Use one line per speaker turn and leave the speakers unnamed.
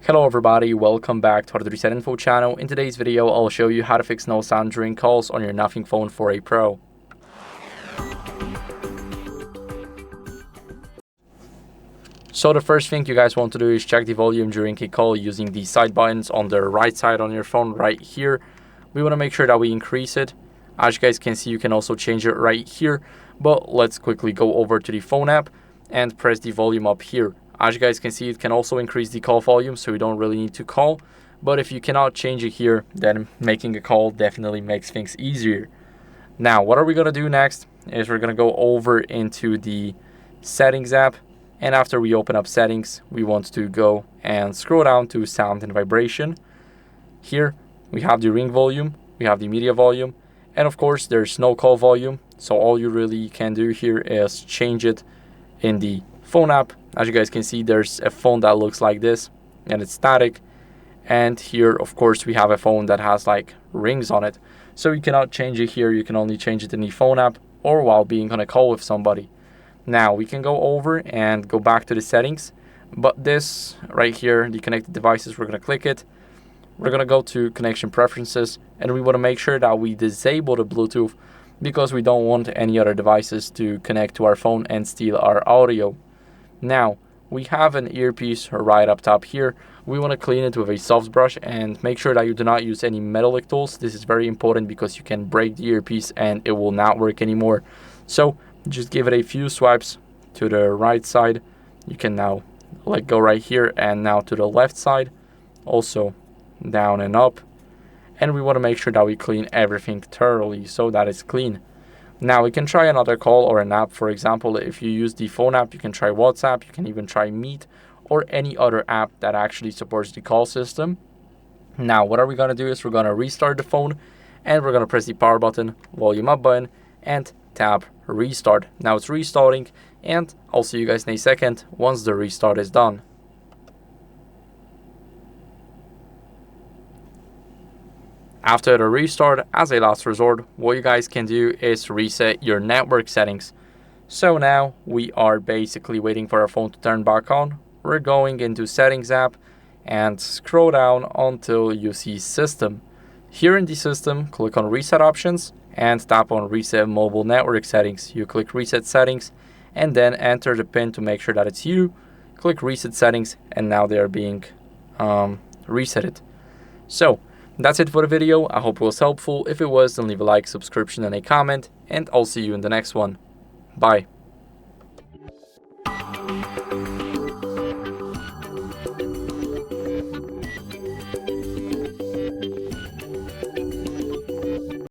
Hello everybody, welcome back to HardReset.Info channel. In today's video, I'll show you how to fix no sound during calls on your Nothing Phone 4a Pro. So the first thing you guys want to do is check the volume during a call using the side buttons on the right side on your phone right here. We want to make sure that we increase it. As you guys can see, you can also change it right here, but let's quickly go over to the phone app and press the volume up here. As you guys can see, it can also increase the call volume, so you don't really need to call. But if you cannot change it here, then making a call definitely makes things easier. Now, what are we going to do next is we're going to go over into the settings app. And after we open up settings, we want to go and scroll down to sound and vibration. Here, we have the ring volume, we have the media volume, and of course, there's no call volume. So all you really can do here is change it in the phone app. As you guys can see, there's a phone that looks like this and it's static. And here, of course, we have a phone that has like rings on it. So you cannot change it here. You can only change it in the phone app or while being on a call with somebody. Now we can go over and go back to the settings, but this right here, the connected devices, we're going to click it. We're going to go to connection preferences, and we want to make sure that we disable the Bluetooth because we don't want any other devices to connect to our phone and steal our audio. Now we have an earpiece right up top here. We want to clean it with a soft brush and make sure that you do not use any metallic tools. This is very important because you can break the earpiece and it will not work anymore. So just give it a few swipes to the right side. You can now let go right here, and now to the left side, also down and up. And we want to make sure that we clean everything thoroughly so that it's clean. Now we can try another call or an app. For example, if you use the phone app, you can try WhatsApp, you can even try Meet or any other app that actually supports the call system. Now what are we going to do is we're going to restart the phone, and we're going to press the power button, volume up button, and tap restart. Now it's restarting, and I'll see you guys in a second once the restart is done. After the restart, as a last resort, what you guys can do is reset your network settings. So now we are basically waiting for our phone to turn back on. We're going into settings app and scroll down until you see system. Here in the system, click on reset options and tap on reset mobile network settings. You click reset settings and then enter the PIN to make sure that it's you. Click reset settings, and now they are being resetted. So that's it for the video. I hope it was helpful. If it was, then leave a like, subscription, and a comment, and I'll see you in the next one. Bye.